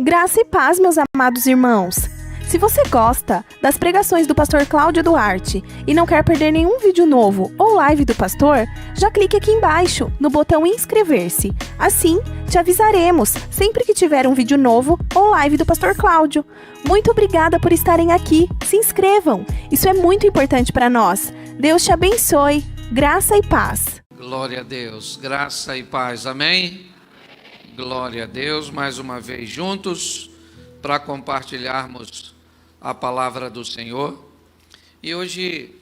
Graça e paz, meus amados irmãos. Se você gosta das pregações do pastor Cláudio Duarte e não quer perder nenhum vídeo novo ou live do pastor, já clique aqui embaixo no botão inscrever-se. Assim, te avisaremos sempre que tiver um vídeo novo ou live do pastor Cláudio. Muito obrigada por estarem aqui. Se inscrevam. Isso é muito importante para nós. Deus te abençoe. Graça e paz. Glória a Deus. Graça e paz. Amém? Glória a Deus. Mais uma vez juntos para compartilharmos a palavra do Senhor. E hoje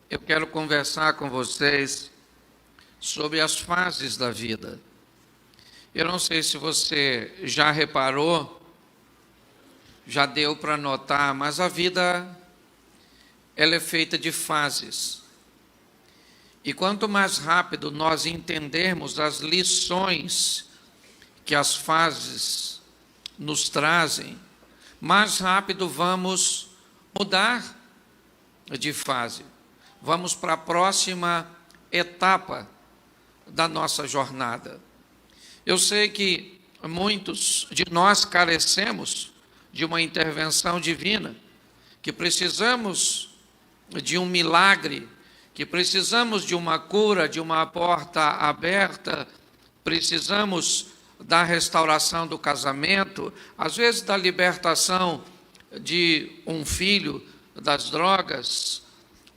eu quero conversar com vocês sobre as fases da vida. Eu não sei se você já reparou, já deu para notar, mas a vida ela é feita de fases. E quanto mais rápido nós entendermos as lições que as fases nos trazem, mais rápido vamos mudar de fase. Vamos para a próxima etapa da nossa jornada. Eu sei que muitos de nós carecemos de uma intervenção divina, que precisamos de um milagre, que precisamos de uma cura, de uma porta aberta, precisamos da restauração do casamento, às vezes da libertação de um filho das drogas,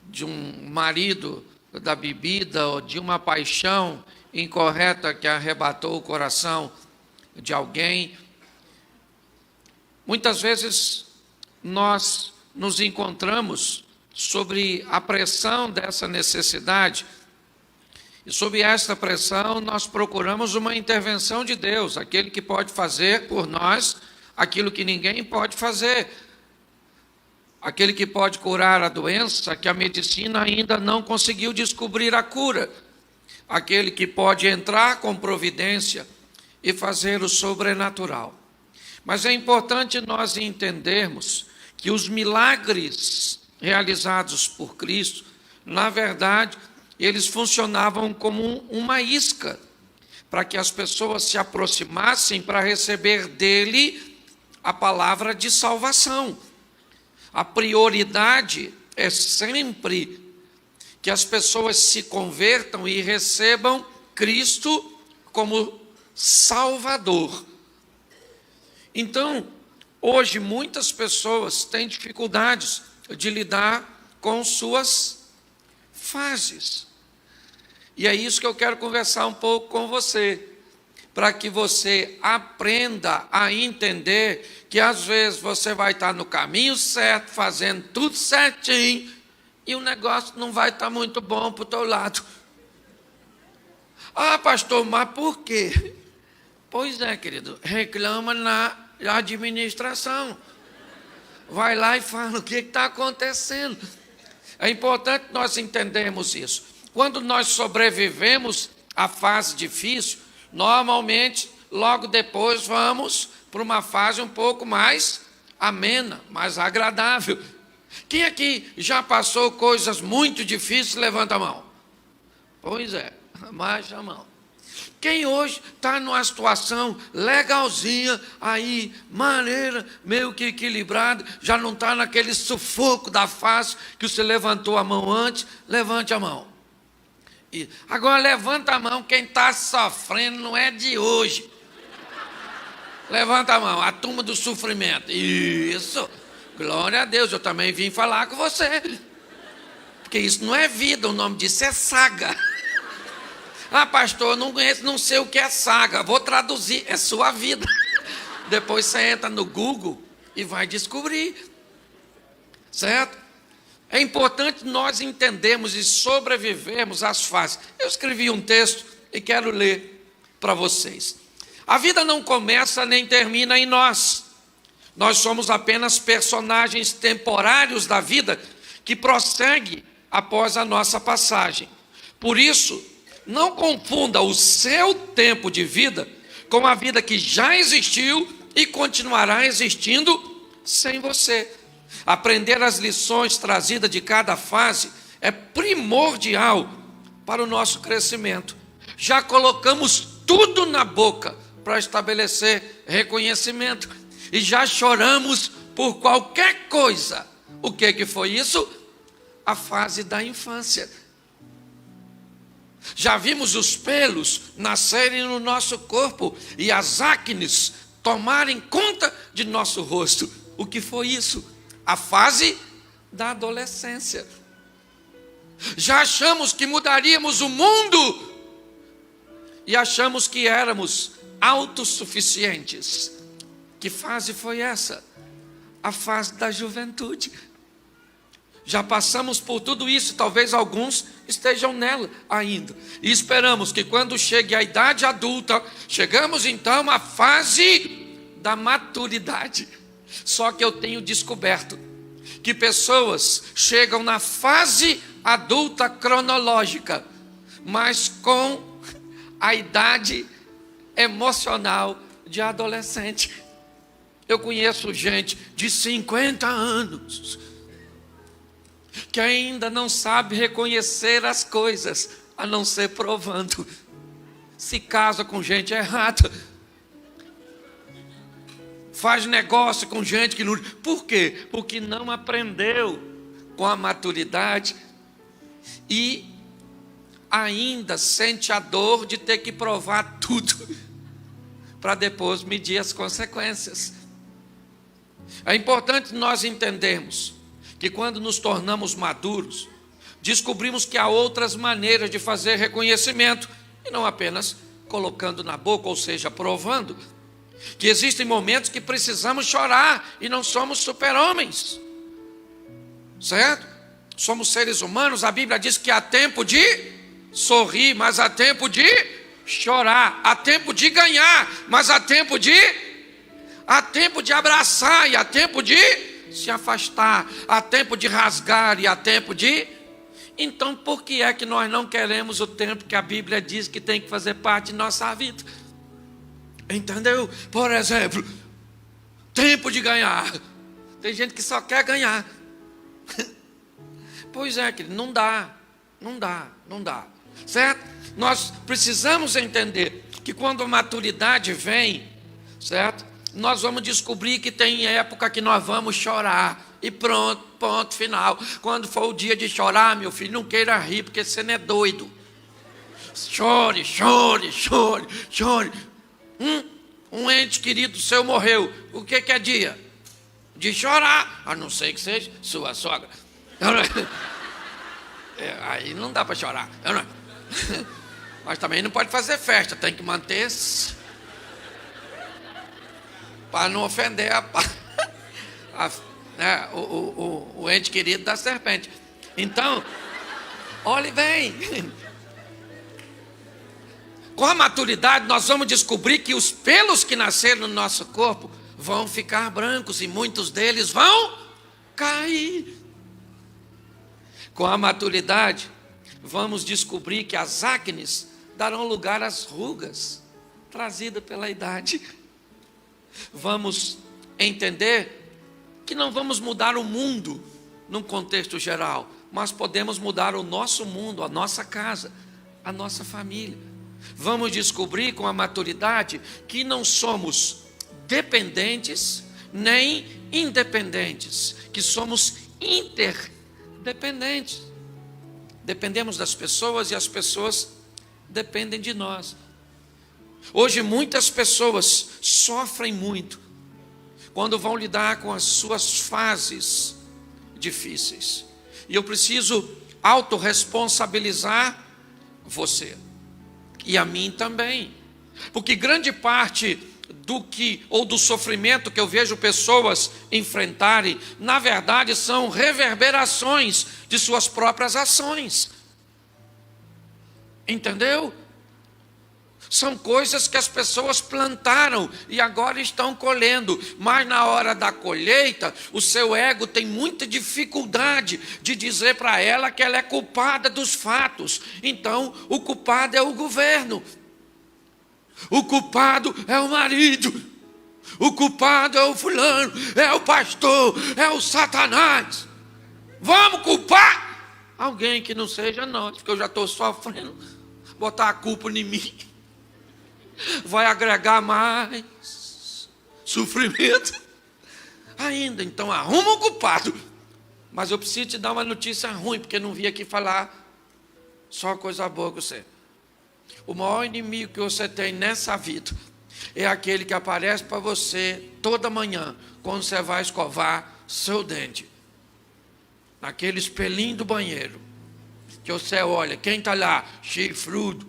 de um marido da bebida, ou de uma paixão incorreta que arrebatou o coração de alguém. Muitas vezes nós nos encontramos sobre a pressão dessa necessidade, e sob esta pressão nós procuramos uma intervenção de Deus, aquele que pode fazer por nós aquilo que ninguém pode fazer, aquele que pode curar a doença que a medicina ainda não conseguiu descobrir a cura, aquele que pode entrar com providência e fazer o sobrenatural. Mas é importante nós entendermos que os milagres realizados por Cristo, na verdade, eles funcionavam como uma isca, para que as pessoas se aproximassem para receber dele a palavra de salvação. A prioridade é sempre que as pessoas se convertam e recebam Cristo como Salvador. Então, hoje muitas pessoas têm dificuldades de lidar com suas fases. E é isso que eu quero conversar um pouco com você, para que você aprenda a entender que às vezes você vai estar no caminho certo, fazendo tudo certinho, e o negócio não vai estar muito bom para o teu lado. Ah, pastor, mas por quê? Pois é, querido, reclama na administração. Vai lá e fala o que está acontecendo. É importante nós entendermos isso. Quando nós sobrevivemos à fase difícil, normalmente, logo depois, vamos para uma fase um pouco mais amena, mais agradável. Quem aqui já passou coisas muito difíceis, levanta a mão. Pois é, baixa a mão. Quem hoje está numa situação legalzinha, aí, maneira, meio que equilibrada, já não está naquele sufoco da face que você levantou a mão antes, levante a mão. E agora levanta a mão, quem está sofrendo não é de hoje. Levanta a mão, a turma do sofrimento. Isso, glória a Deus, eu também vim falar com você. Porque isso não é vida, o nome disso é saga. Ah, pastor, eu não conheço, não sei o que é saga. Vou traduzir, é sua vida. Depois você entra no Google e vai descobrir. Certo? É importante nós entendermos e sobrevivermos às fases. Eu escrevi um texto e quero ler para vocês. A vida não começa nem termina em nós. Nós somos apenas personagens temporários da vida que prossegue após a nossa passagem. Por isso, não confunda o seu tempo de vida com a vida que já existiu e continuará existindo sem você. Aprender as lições trazidas de cada fase é primordial para o nosso crescimento. Já colocamos tudo na boca para estabelecer reconhecimento. e já choramos por qualquer coisa. O que foi isso? A fase da infância. Já vimos os pelos nascerem no nosso corpo e as acnes tomarem conta de nosso rosto. O que foi isso? A fase da adolescência. Já achamos que mudaríamos o mundo e achamos que éramos autossuficientes. Que fase foi essa? A fase da juventude. Já passamos por tudo isso, talvez alguns estejam nela ainda. E esperamos que quando chegue a idade adulta, chegamos então à fase da maturidade. Só que eu tenho descoberto que pessoas chegam na fase adulta cronológica, mas com a idade emocional de adolescente. Eu conheço gente de 50 anos que ainda não sabe reconhecer as coisas, a não ser provando. Se casa com gente errada, faz negócio com gente que não... Por quê? Porque não aprendeu com a maturidade e ainda sente a dor de ter que provar tudo para depois medir as consequências. É importante nós entendermos que quando nos tornamos maduros, descobrimos que há outras maneiras de fazer reconhecimento, e não apenas colocando na boca, ou seja, provando, que existem momentos que precisamos chorar, e não somos super-homens, certo? Somos seres humanos, a Bíblia diz que há tempo de sorrir, mas há tempo de chorar, há tempo de ganhar, mas há tempo de abraçar, e há tempo de se afastar, há tempo de rasgar e há tempo de... Então por que é que nós não queremos o tempo que a Bíblia diz que tem que fazer parte de nossa vida? Entendeu? Por exemplo, tempo de ganhar. Tem gente que só quer ganhar. Pois é, querido, não dá, certo? Nós precisamos entender que quando a maturidade vem, certo? Nós vamos descobrir que tem época que nós vamos chorar. E pronto, ponto final. Quando for o dia de chorar, meu filho, não queira rir, porque você não é doido. Chore, chore, chore, chore. Um ente querido seu morreu. O que é dia? De chorar. A não ser que seja sua sogra. Aí não dá para chorar. Mas também não pode fazer festa. Tem que manter-se para não ofender o ente querido da serpente. Então, olhe bem. Com a maturidade, nós vamos descobrir que os pelos que nasceram no nosso corpo vão ficar brancos e muitos deles vão cair. Com a maturidade, vamos descobrir que as acnes darão lugar às rugas trazidas pela idade. Vamos entender que não vamos mudar o mundo num contexto geral, mas podemos mudar o nosso mundo, a nossa casa, a nossa família. Vamos descobrir com a maturidade que não somos dependentes nem independentes, que somos interdependentes. Dependemos das pessoas e as pessoas dependem de nós. Hoje muitas pessoas sofrem muito quando vão lidar com as suas fases difíceis. E eu preciso autorresponsabilizar você e a mim também, porque grande parte do sofrimento que eu vejo pessoas enfrentarem, na verdade são reverberações de suas próprias ações. Entendeu? São coisas que as pessoas plantaram e agora estão colhendo. Mas na hora da colheita, o seu ego tem muita dificuldade de dizer para ela que ela é culpada dos fatos. Então, o culpado é o governo. O culpado é o marido. O culpado é o fulano, é o pastor, é o Satanás. Vamos culpar alguém que não seja nós, porque eu já estou sofrendo. Botar a culpa em mim vai agregar mais sofrimento. Ainda, então arruma um culpado. Mas eu preciso te dar uma notícia ruim, porque não vim aqui falar só coisa boa com você. O maior inimigo que você tem nessa vida é aquele que aparece para você toda manhã, quando você vai escovar seu dente. Naquele espelhinho do banheiro, que você olha, quem está lá? Chifrudo,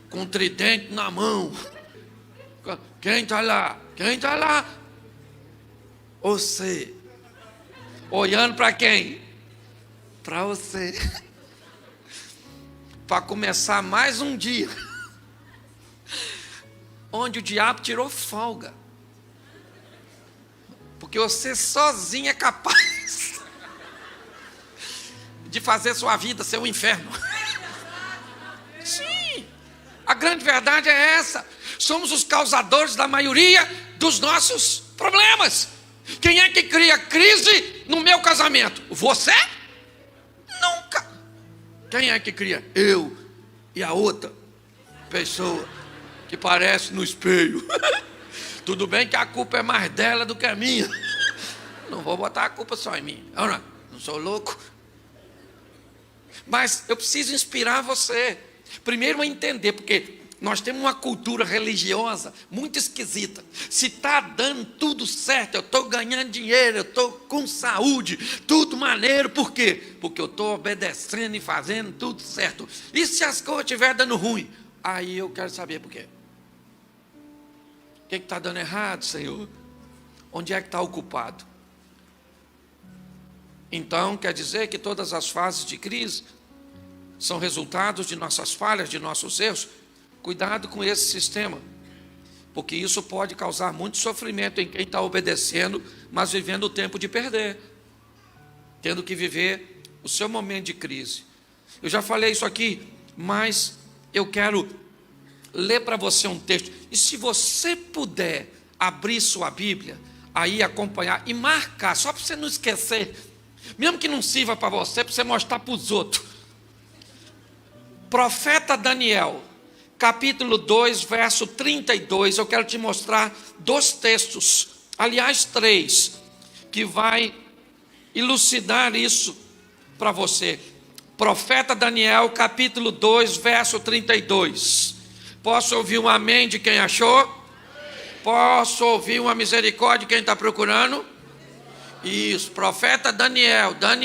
com tridente na mão. Quem está lá? Quem está lá? Você. Olhando para quem? Para você. Para começar mais um dia onde o diabo tirou folga, porque você sozinho é capaz de fazer sua vida ser um inferno. Sim, a grande verdade é essa. Somos os causadores da maioria dos nossos problemas. Quem é que cria crise no meu casamento? Você? Nunca. Quem é que cria? Eu e a outra pessoa que parece no espelho. Tudo bem que a culpa é mais dela do que a minha. Não vou botar a culpa só em mim. Eu não sou louco. Mas eu preciso inspirar você. Primeiro a entender, porque nós temos uma cultura religiosa muito esquisita. Se está dando tudo certo, eu estou ganhando dinheiro, eu estou com saúde, tudo maneiro. Por quê? Porque eu estou obedecendo e fazendo tudo certo. E se as coisas estiverem dando ruim? Aí eu quero saber por quê. O que está dando errado, Senhor? Onde é que está o culpado? Então, quer dizer que todas as fases de crise são resultados de nossas falhas, de nossos erros? Cuidado com esse sistema, porque isso pode causar muito sofrimento em quem está obedecendo, mas vivendo o tempo de perder, tendo que viver o seu momento de crise. Eu já falei isso aqui, mas eu quero ler para você um texto. E se você puder abrir sua Bíblia, aí acompanhar e marcar, só para você não esquecer, mesmo que não sirva para você mostrar para os outros. Profeta Daniel, capítulo 2, verso 32, eu quero te mostrar 2 textos, aliás 3, que vai elucidar isso para você. Profeta Daniel, capítulo 2, verso 32. Posso ouvir um amém de quem achou? Posso ouvir uma misericórdia de quem está procurando? Isso, profeta Daniel, para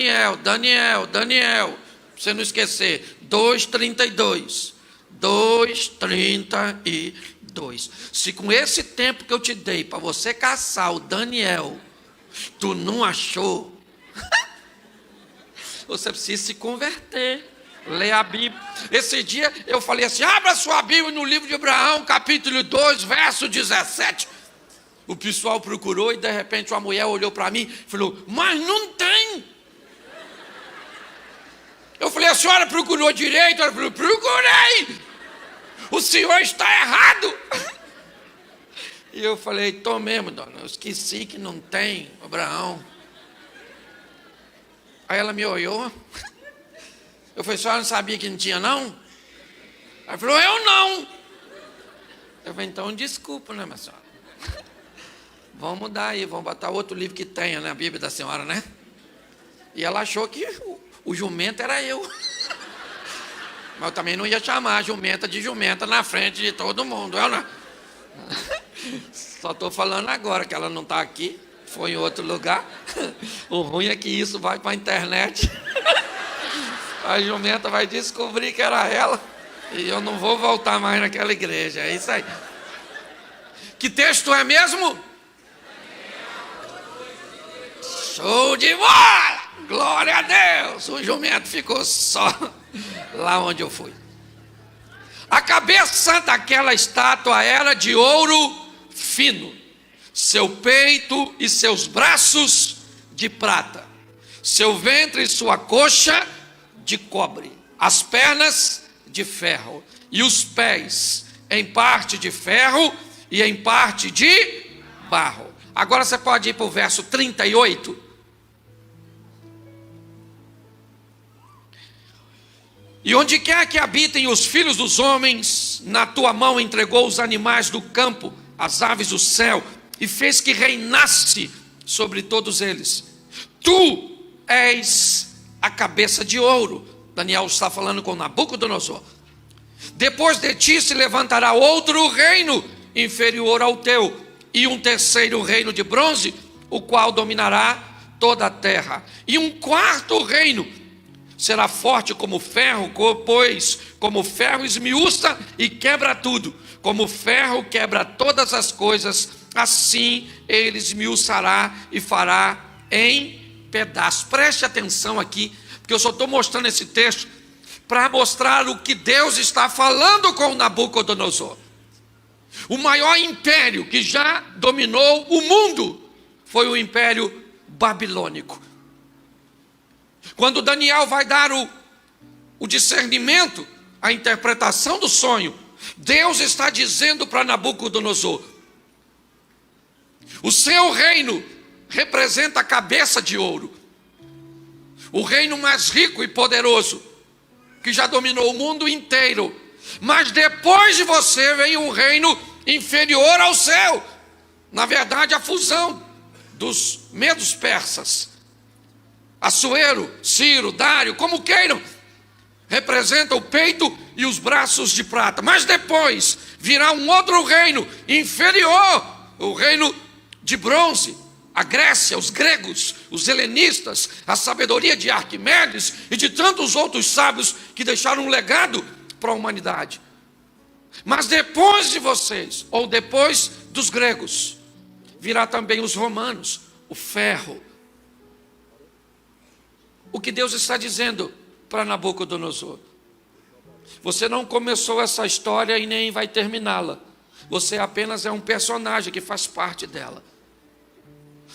você não esquecer, 2:32. 2:32. Se com esse tempo que eu te dei para você caçar o Daniel, tu não achou, você precisa se converter, ler a Bíblia. Esse dia eu falei assim: abra sua Bíblia no livro de Abraão, capítulo 2, verso 17. O pessoal procurou e de repente uma mulher olhou para mim e falou: mas não tem. Eu falei: a senhora procurou direito? Ela falou: procurei. O senhor está errado. E eu falei: tô mesmo, dona, eu esqueci que não tem, Abraão. Aí ela me olhou. Eu falei: a senhora não sabia que não tinha, não? Ela falou: eu não. Eu falei: então desculpa, né, minha senhora? Vamos mudar aí, vamos botar outro livro que tenha na Bíblia da senhora, né? E ela achou que o jumento era eu. Mas eu também não ia chamar a jumenta de jumenta na frente de todo mundo. Eu não. Só estou falando agora que ela não está aqui, foi em outro lugar. O ruim é que isso vai para a internet. A jumenta vai descobrir que era ela. E eu não vou voltar mais naquela igreja. É isso aí. Que texto é mesmo? Show de bola! Glória a Deus! O jumento ficou só lá onde eu fui. A cabeça daquela estátua era de ouro fino, seu peito e seus braços de prata, seu ventre e sua coxa de cobre, as pernas de ferro e os pés em parte de ferro e em parte de barro. Agora você pode ir para o verso 38. E onde quer que habitem os filhos dos homens, na tua mão entregou os animais do campo as aves do céu, e fez que reinasse sobre todos eles. Tu és a cabeça de ouro. Daniel está falando com Nabucodonosor. Depois de ti se levantará outro reino inferior ao teu, e um terceiro reino de bronze, o qual dominará toda a terra. E um quarto reino será forte como ferro, pois como ferro esmiuça e quebra tudo, como ferro quebra todas as coisas, assim ele esmiuçará e fará em pedaços. Preste atenção aqui, porque eu só estou mostrando esse texto para mostrar o que Deus está falando com Nabucodonosor. O maior império que já dominou o mundo foi o Império Babilônico. Quando Daniel vai dar o discernimento, a interpretação do sonho, Deus está dizendo para Nabucodonosor: o seu reino representa a cabeça de ouro, o reino mais rico e poderoso, que já dominou o mundo inteiro. Mas depois de você vem um reino inferior ao céu. Na verdade, a fusão dos medos persas, Assuero, Ciro, Dário, como queiram, representa o peito e os braços de prata. Mas depois virá um outro reino inferior, o reino de bronze, a Grécia, os gregos, os helenistas, a sabedoria de Arquimedes e de tantos outros sábios que deixaram um legado para a humanidade. Mas depois de vocês, ou depois dos gregos, virá também os romanos, o ferro. O que Deus está dizendo para Nabucodonosor: você não começou essa história e nem vai terminá-la. Você apenas é um personagem que faz parte dela.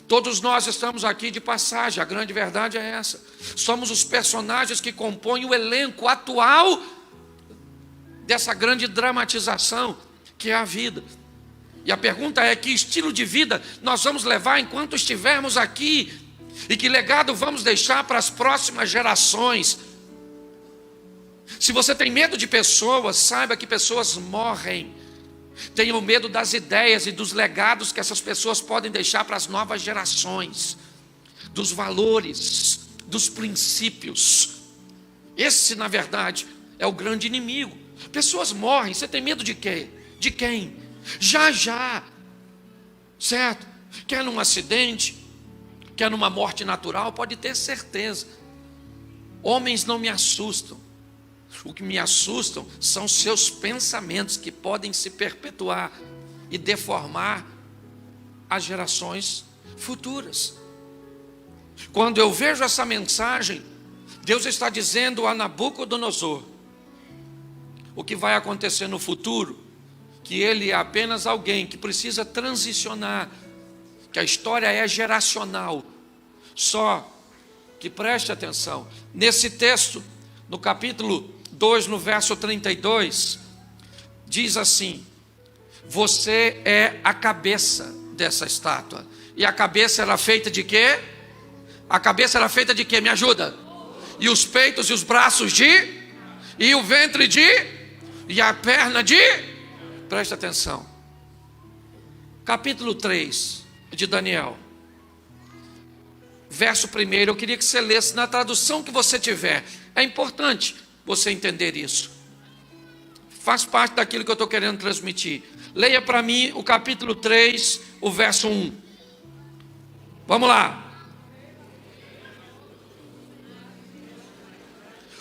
Todos nós estamos aqui de passagem, a grande verdade é essa. Somos os personagens que compõem o elenco atual dessa grande dramatização que é a vida. E a pergunta é: que estilo de vida nós vamos levar enquanto estivermos aqui? E que legado vamos deixar para as próximas gerações? Se você tem medo de pessoas, saiba que pessoas morrem. Tenham medo das ideias e dos legados que essas pessoas podem deixar para as novas gerações, dos valores, dos princípios. Esse, na verdade, é o grande inimigo. Pessoas morrem. Você tem medo de quê? De quem? Já, certo? Quer num acidente, quer numa morte natural, pode ter certeza. Homens não me assustam. O que me assustam são seus pensamentos, que podem se perpetuar e deformar as gerações futuras. Quando eu vejo essa mensagem, Deus está dizendo a Nabucodonosor o que vai acontecer no futuro, que ele é apenas alguém que precisa transicionar, que a história é geracional. Só que preste atenção, nesse texto, no capítulo 2, no verso 32, diz assim: você é a cabeça dessa estátua. E a cabeça era feita de quê? A cabeça era feita de quê? Me ajuda. E os peitos e os braços de? E o ventre de? E a perna de? Presta atenção. Capítulo 3 de Daniel, verso 1, eu queria que você lesse na tradução que você tiver. É importante você entender isso. Faz parte daquilo que eu estou querendo transmitir. Leia para mim o capítulo 3, o verso 1. Vamos lá.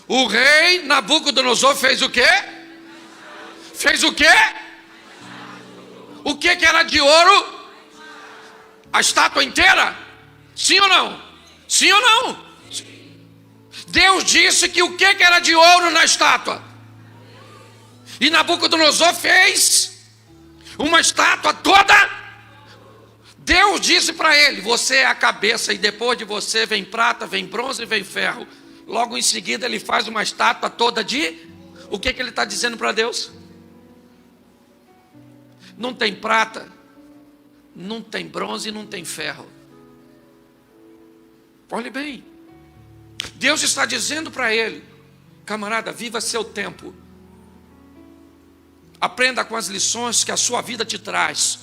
O rei Nabucodonosor fez o quê? Fez o quê? O que era de ouro? A estátua inteira? Sim ou não? Sim ou não? Deus disse que o que era de ouro na estátua? E Nabucodonosor fez uma estátua toda. Deus disse para ele: você é a cabeça, e depois de você vem prata, vem bronze e vem ferro. Logo em seguida ele faz uma estátua toda de... O que ele está dizendo para Deus? Não tem prata, não tem bronze e não tem ferro. Olhe bem, Deus está dizendo para ele: camarada, viva seu tempo. Aprenda com as lições que a sua vida te traz.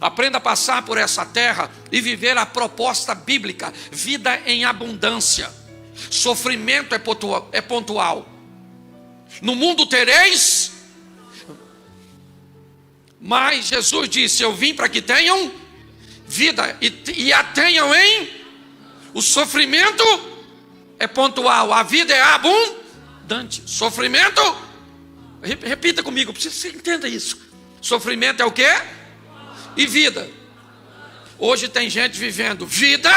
Aprenda a passar por essa terra e viver a proposta bíblica, vida em abundância. Sofrimento é pontual. No mundo tereis, mas Jesus disse: eu vim para que tenham vida e a tenham em... O sofrimento é pontual, a vida é abundante. Sofrimento, repita comigo, preciso que você entenda isso. Sofrimento é o quê? E vida. Hoje tem gente vivendo vida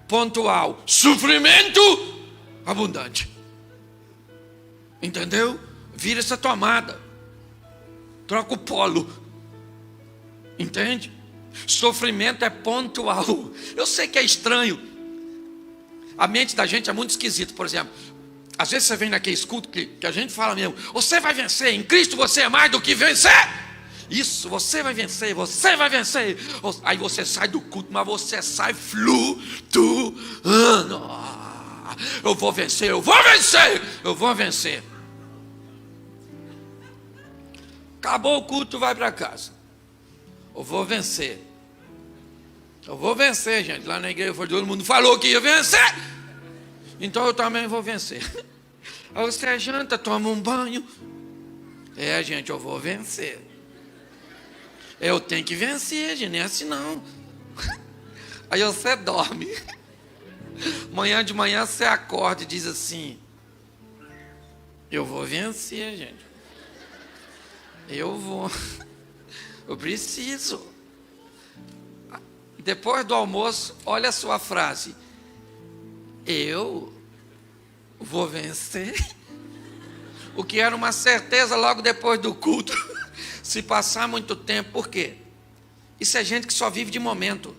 pontual, sofrimento abundante. Entendeu? Vira essa tomada, troca o polo. Entende? Sofrimento é pontual. Eu sei que é estranho. A mente da gente é muito esquisita. Por exemplo, às vezes você vem naquele escudo que a gente fala mesmo: você vai vencer, em Cristo você é mais do que vencer. Isso, você vai vencer, você vai vencer. Aí você sai do culto, mas você sai flutuando. Eu vou vencer, eu vou vencer, eu vou vencer. Acabou o culto, vai para casa. Eu vou vencer. Eu vou vencer, gente. Lá na igreja todo mundo falou que ia vencer. Então eu também vou vencer. Aí você janta, toma um banho. Gente, eu vou vencer. Eu tenho que vencer, gente, não é assim não. Aí você dorme. Manhã de manhã você acorda e diz assim: eu vou vencer, gente. Eu vou. Eu preciso. Depois do almoço, olha a sua frase: eu vou vencer. O que era uma certeza logo depois do culto. Se passar muito tempo, por quê? Isso é gente que só vive de momento.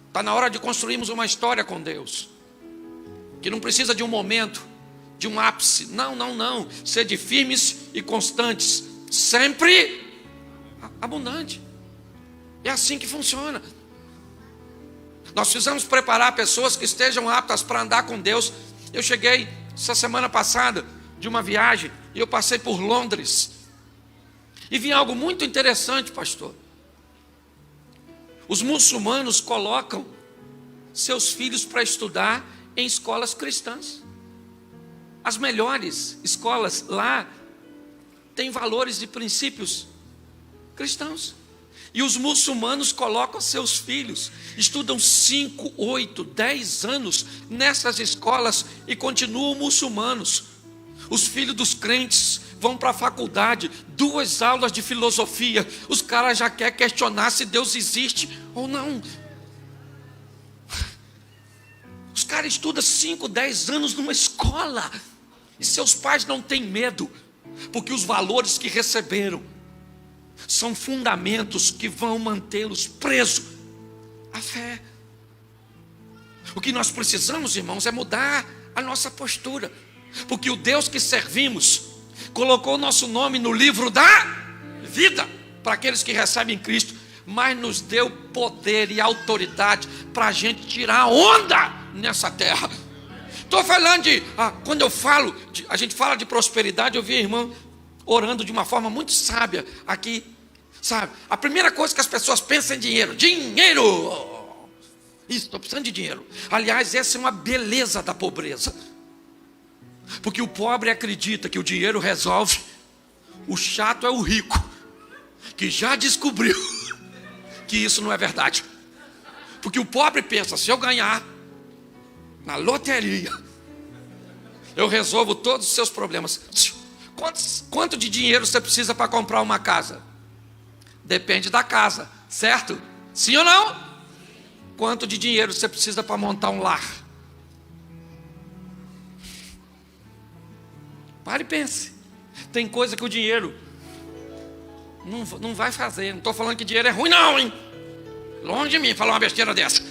Está na hora de construirmos uma história com Deus, que não precisa de um momento, de um ápice. Não. Sede firmes e constantes, sempre abundante. É assim que funciona. Nós precisamos preparar pessoas que estejam aptas para andar com Deus. Eu cheguei essa semana passada de uma viagem e eu passei por Londres e vi algo muito interessante, pastor. Os muçulmanos colocam seus filhos para estudar em escolas cristãs. As melhores escolas lá têm valores e princípios cristãos. E os muçulmanos colocam seus filhos, estudam 5, 8, 10 anos nessas escolas e continuam muçulmanos. Os filhos dos crentes vão para a faculdade, 2 aulas de filosofia. Os caras já querem questionar se Deus existe ou não. Os caras estudam 5, 10 anos numa escola. E seus pais não têm medo, porque os valores que receberam são fundamentos que vão mantê-los presos à fé. O que nós precisamos, irmãos, é mudar a nossa postura. Porque o Deus que servimos colocou o nosso nome no livro da vida para aqueles que recebem Cristo, mas nos deu poder e autoridade para a gente tirar a onda nessa terra. Estou falando de, quando eu falo, a gente fala de prosperidade, eu vi a irmã orando de uma forma muito sábia aqui, sabe? A primeira coisa que as pessoas pensam é dinheiro. Isso, estou precisando de dinheiro. Aliás, essa é uma beleza da pobreza. Porque o pobre acredita que o dinheiro resolve. O chato é o rico, que já descobriu que isso não é verdade. Porque o pobre pensa: se eu ganhar na loteria, eu resolvo todos os seus problemas. Quanto de dinheiro você precisa para comprar uma casa? Depende da casa, certo? Sim ou não? Quanto de dinheiro você precisa para montar um lar? Pare e pense. Tem coisa que o dinheiro não vai fazer. Não estou falando que dinheiro é ruim não, hein? Longe de mim falar uma besteira dessa.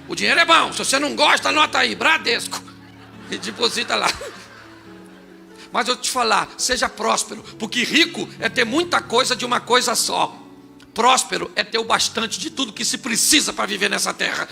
O dinheiro é bom. Se você não gosta, anota aí, Bradesco, e deposita lá. Mas eu te falar, seja próspero. Porque rico é ter muita coisa de uma coisa só. Próspero é ter o bastante de tudo que se precisa para viver nessa terra.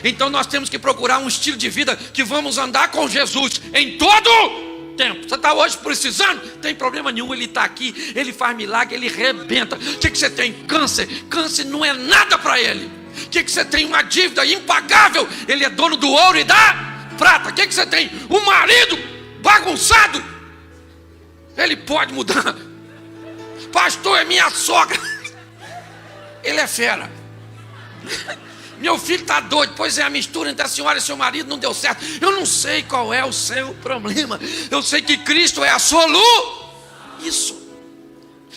Então nós temos que procurar um estilo de vida que vamos andar com Jesus em todo tempo. Você está hoje precisando? Não tem problema nenhum, Ele está aqui, Ele faz milagre, Ele rebenta. O que você tem? Câncer. Câncer não é nada para Ele. O que você tem? Uma dívida impagável. Ele é dono do ouro e da prata. O que você tem? Um marido bagunçado. Ele pode mudar. Pastor, é minha sogra. Ele é fera. Meu filho está doido. Pois é, a mistura entre a senhora e seu marido não deu certo. Eu não sei qual é o seu problema. Eu sei que Cristo é a isso.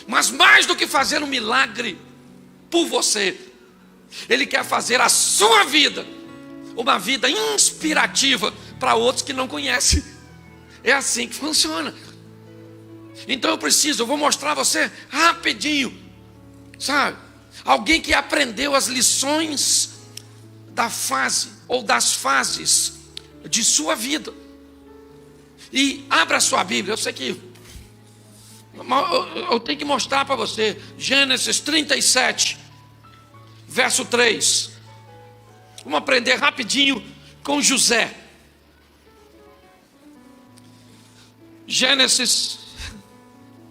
Mas mais do que fazer um milagre por você, Ele quer fazer a sua vida uma vida inspirativa para outros que não conhecem. É assim que funciona. Então eu vou mostrar a você rapidinho, sabe? Alguém que aprendeu as lições da fase ou das fases de sua vida. E abra sua Bíblia. Eu sei que eu tenho que mostrar para você. Gênesis 37, verso 3. Vamos aprender rapidinho com José. Gênesis,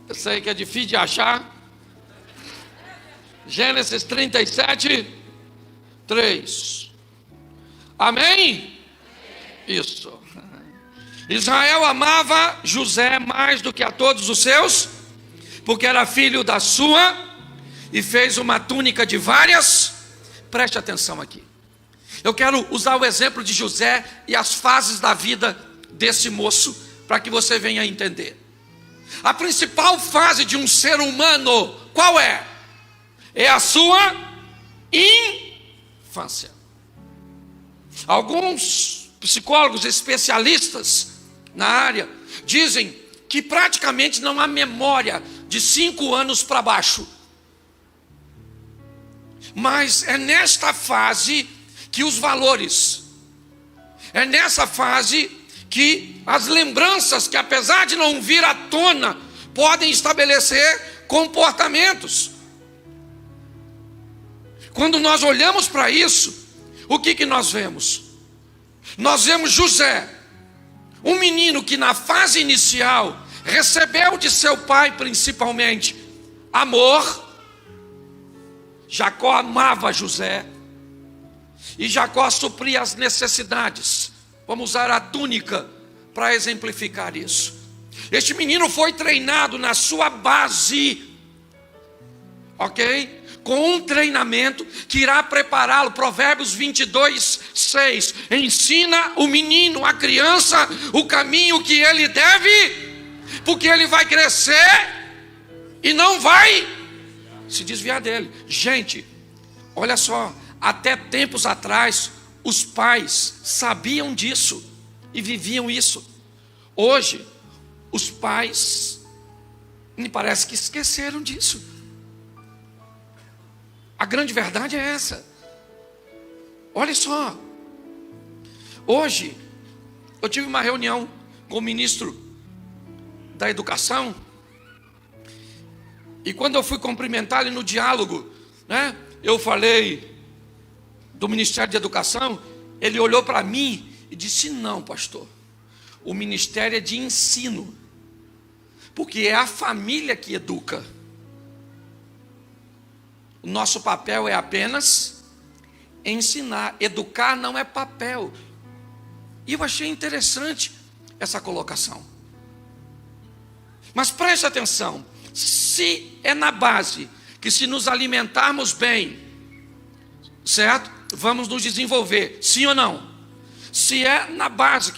eu sei que é difícil de achar. Gênesis 37, 3. Amém? Isso. Israel amava José mais do que a todos os seus, porque era filho da sua, e fez uma túnica de várias. Preste atenção aqui. Eu quero usar o exemplo de José e as fases da vida desse moço, para que você venha entender. A principal fase de um ser humano, qual é? É a sua infância. Alguns psicólogos especialistas na área dizem que praticamente não há memória de 5 anos para baixo. Mas é nesta fase que os valores, é nessa fase que as lembranças, que apesar de não vir à tona, podem estabelecer comportamentos. Quando nós olhamos para isso, o que nós vemos? Nós vemos José, um menino que na fase inicial recebeu de seu pai principalmente amor. Jacó amava José, e Jacó supria as necessidades. Vamos usar a túnica para exemplificar isso. Este menino foi treinado na sua base, ok? Com um treinamento que irá prepará-lo. Provérbios 22, 6. Ensina o menino, a criança, o caminho que ele deve, porque ele vai crescer e não vai se desviar dele. Gente, olha só, até tempos atrás, os pais sabiam disso e viviam isso. Hoje, os pais, me parece que esqueceram disso. A grande verdade é essa. Olha só. Hoje, eu tive uma reunião com o ministro da Educação. E quando eu fui cumprimentar ele no diálogo, né, eu falei do Ministério de Educação. Ele olhou para mim e disse: não, pastor, o ministério é de ensino, porque é a família que educa. O nosso papel é apenas ensinar. Educar não é papel. E eu achei interessante essa colocação. Mas preste atenção. Se é na base que, se nos alimentarmos bem, certo? Vamos nos desenvolver, sim ou não? Se é na base,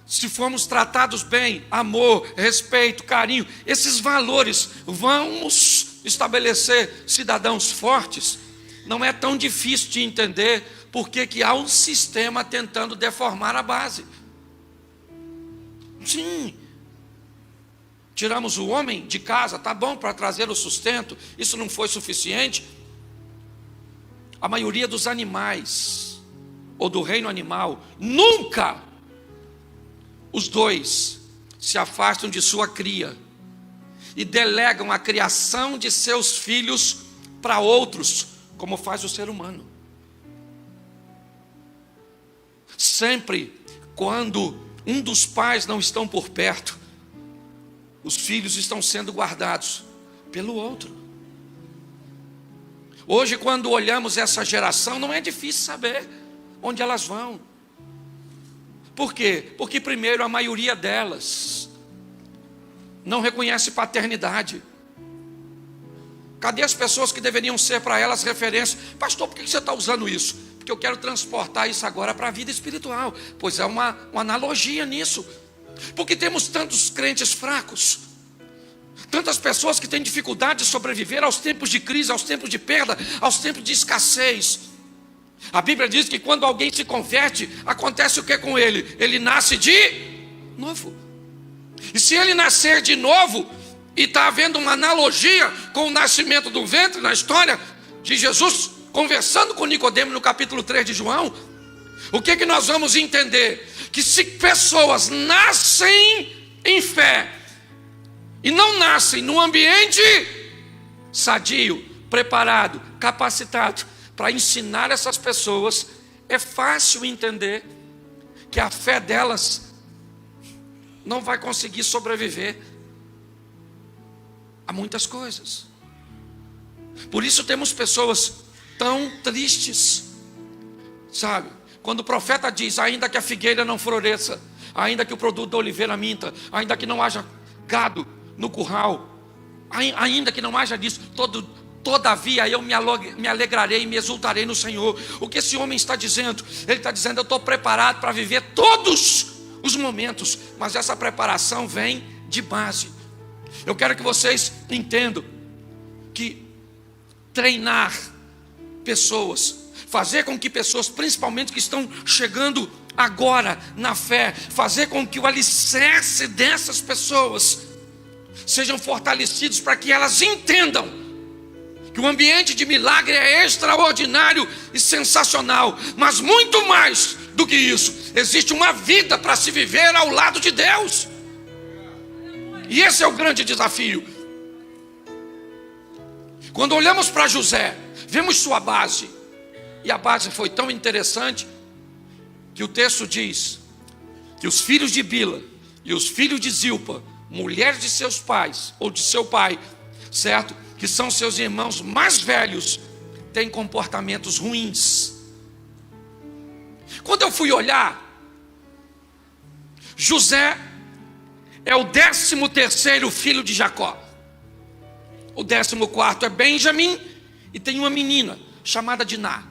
se formos tratados bem, amor, respeito, carinho, esses valores, vamos estabelecer cidadãos fortes. Não é tão difícil de entender porque que há um sistema tentando deformar a base. Sim, tiramos o homem de casa, tá bom, para trazer o sustento. Isso não foi suficiente. A maioria dos animais, ou do reino animal, nunca os dois se afastam de sua cria e delegam a criação de seus filhos para outros, como faz o ser humano. Sempre quando um dos pais não estão por perto, os filhos estão sendo guardados pelo outro. Hoje, quando olhamos essa geração, não é difícil saber onde elas vão. Por quê? Porque primeiro, a maioria delas não reconhece paternidade. Cadê as pessoas que deveriam ser para elas referência? Pastor, por que você está usando isso? Porque eu quero transportar isso agora para a vida espiritual. Pois é uma analogia nisso. Porque temos tantos crentes fracos, tantas pessoas que têm dificuldade de sobreviver aos tempos de crise, aos tempos de perda, aos tempos de escassez. A Bíblia diz que quando alguém se converte, acontece o que com ele? Ele nasce de novo. E se ele nascer de novo, e está havendo uma analogia com o nascimento do ventre na história de Jesus conversando com Nicodemo no capítulo 3 de João, o que nós vamos entender? Que se pessoas nascem em fé e não nascem num ambiente sadio, preparado, capacitado para ensinar essas pessoas, é fácil entender que a fé delas não vai conseguir sobreviver a muitas coisas. Por isso temos pessoas tão tristes, sabe? Quando o profeta diz, ainda que a figueira não floresça, ainda que o produto da oliveira minta, ainda que não haja gado no curral, ainda que não haja disso, todavia eu me alegrarei e me exultarei no Senhor. O que esse homem está dizendo? Ele está dizendo, eu estou preparado para viver todos os momentos, mas essa preparação vem de base. Eu quero que vocês entendam que treinar pessoas, fazer com que pessoas, principalmente que estão chegando agora na fé, fazer com que o alicerce dessas pessoas sejam fortalecidos para que elas entendam que o ambiente de milagre é extraordinário e sensacional, mas muito mais do que isso, existe uma vida para se viver ao lado de Deus. E esse é o grande desafio. Quando olhamos para José, vemos sua base. E a base foi tão interessante que o texto diz que os filhos de Bila e os filhos de Zilpa, mulheres de seus pais, ou de seu pai, certo? Que são seus irmãos mais velhos, têm comportamentos ruins. Quando eu fui olhar, José é o 13º filho de Jacó. O 14º é Benjamim, e tem uma menina chamada Diná.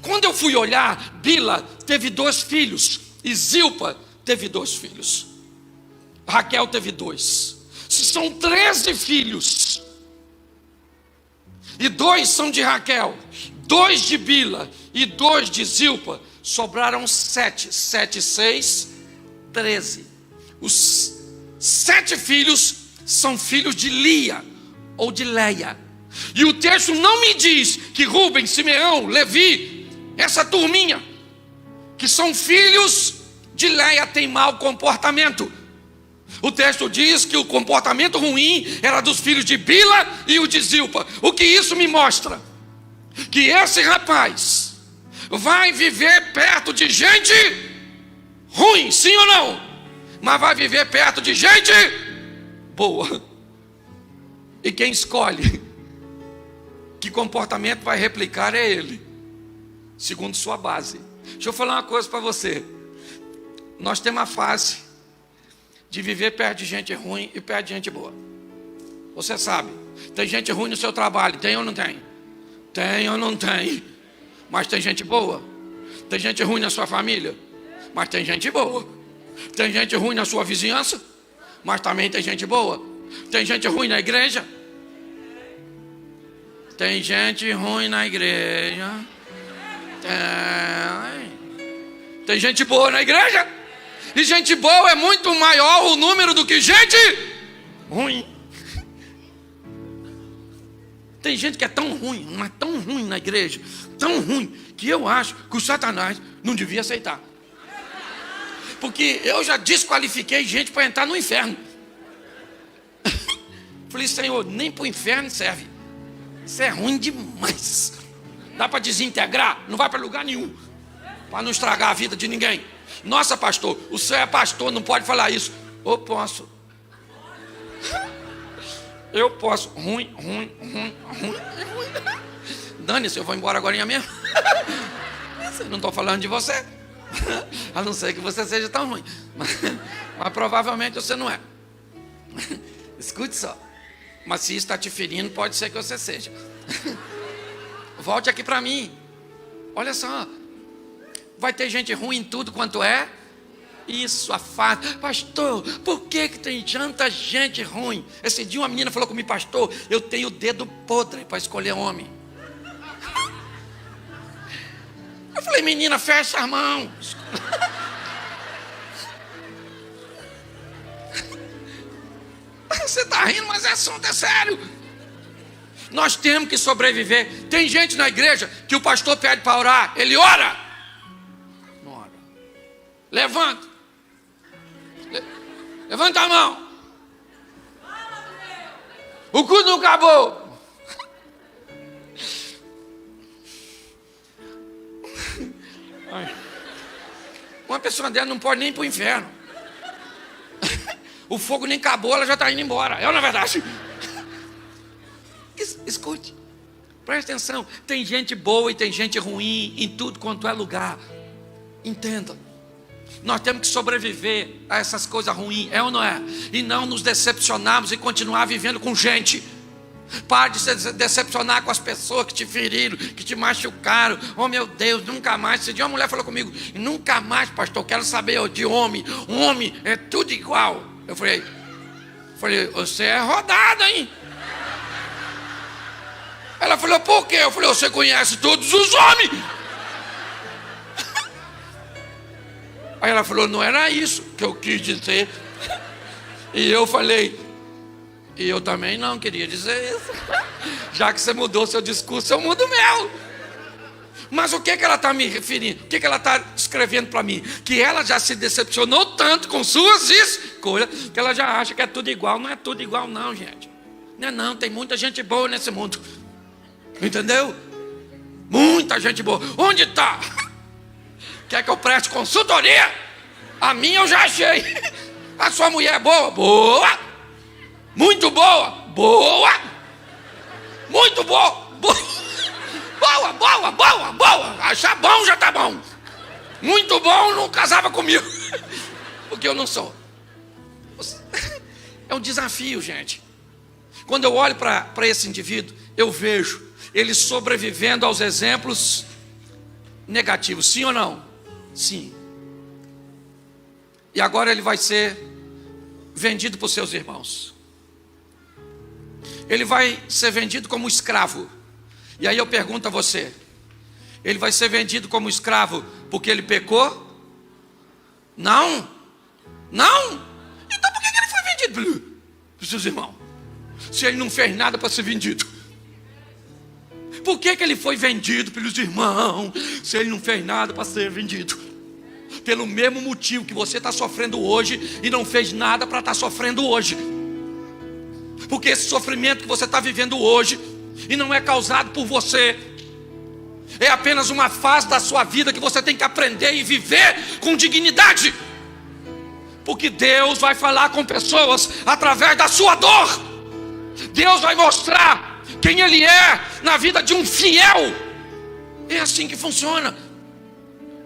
Quando eu fui olhar, Bila teve 2 filhos, e Zilpa teve 2 filhos. Raquel teve 2. Se são 13 filhos, e 2 são de Raquel, 2 de Bila e 2 de Zilpa, sobraram 7. 7, 6, 13. Os 7 filhos são filhos de Lia ou de Leia. E o texto não me diz que Rúben, Simeão, Levi, essa turminha, que são filhos de Leia, tem mau comportamento. O texto diz que o comportamento ruim era dos filhos de Bila e o de Zilpa. O que isso me mostra? Que esse rapaz vai viver perto de gente ruim, sim ou não? Mas vai viver perto de gente boa. E quem escolhe que comportamento vai replicar é ele, segundo sua base. Deixa eu falar uma coisa para você. Nós temos a fase de viver perto de gente ruim e perto de gente boa. Você sabe, tem gente ruim no seu trabalho, tem ou não tem? Tem ou não tem? Mas tem gente boa. Tem gente ruim na sua família, mas tem gente boa. Tem gente ruim na sua vizinhança, mas também tem gente boa. Tem gente ruim na igreja. Tem gente ruim na igreja. Tem gente boa na igreja. E gente boa é muito maior o número do que gente ruim. Tem gente que é tão ruim, mas tão ruim na igreja, tão ruim, que eu acho que o Satanás não devia aceitar. Porque eu já desqualifiquei gente para entrar no inferno. Falei, Senhor, nem para o inferno serve. Isso é ruim demais. Dá para desintegrar? Não vai para lugar nenhum, para não estragar a vida de ninguém. Nossa, pastor, o senhor é pastor, não pode falar isso. Ou posso? Eu posso. Ruim. Dane-se, eu vou embora agora mesmo. Não estou falando de você. A não ser que você seja tão ruim. Mas provavelmente você não é. Escute só. Mas se isso está te ferindo, pode ser que você seja. Volte aqui para mim. Olha só. Vai ter gente ruim em tudo quanto é. Isso, afasta. Pastor, por que tem tanta gente ruim? Esse dia uma menina falou comigo: pastor, eu tenho o dedo podre para escolher homem. Eu falei: menina, fecha as mãos. Você está rindo, mas esse assunto é sério. Nós temos que sobreviver. Tem gente na igreja que o pastor pede para orar, ele ora. Não ora. Levanta. Levanta a mão. O culto não acabou. Uma pessoa dela não pode nem ir para o inferno. O fogo nem acabou, ela já está indo embora. É ou não é verdade? Escute, preste atenção. Tem gente boa e tem gente ruim em tudo quanto é lugar. Entenda. Nós temos que sobreviver a essas coisas ruins, é ou não é? E não nos decepcionarmos e continuar vivendo com gente. Pare de se decepcionar com as pessoas que te feriram, que te machucaram. Oh meu Deus, nunca mais. Esse dia uma mulher falou comigo: nunca mais, pastor, quero saber de homem. Homem é tudo igual. Eu falei, você é rodada, hein? Ela falou: por quê? Eu falei: você conhece todos os homens. Aí ela falou: não era isso que eu quis dizer. E eu falei: e eu também não queria dizer isso. Já que você mudou seu discurso, eu mudo o meu. Mas o que ela está me referindo? O que ela está escrevendo para mim? Que ela já se decepcionou tanto com suas escolhas, que ela já acha que é tudo igual. Não é tudo igual não, gente. Não é não, tem muita gente boa nesse mundo. Entendeu? Muita gente boa. Onde está? Quer que eu preste consultoria? A minha eu já achei. A sua mulher é boa? Boa. Muito boa? Boa. Muito boa? Boa. Boa. Achar bom já tá bom. Muito bom não casava comigo. Porque eu não sou. É um desafio, gente. Quando eu olho para esse indivíduo, eu vejo ele sobrevivendo aos exemplos negativos. Sim ou não? Sim. E agora ele vai ser vendido por seus irmãos. Ele vai ser vendido como escravo. E aí eu pergunto a você: ele vai ser vendido como escravo porque ele pecou? Não. Então por que ele foi vendido pelos seus irmãos? Se ele não fez nada para ser vendido. Por que ele foi vendido pelos irmãos? Se ele não fez nada para ser vendido. Pelo mesmo motivo que você está sofrendo hoje e não fez nada para estar sofrendo hoje. Porque esse sofrimento que você está vivendo hoje, e não é causado por você, é apenas uma fase da sua vida que você tem que aprender e viver com dignidade. Porque Deus vai falar com pessoas através da sua dor. Deus vai mostrar quem Ele é na vida de um fiel. É assim que funciona.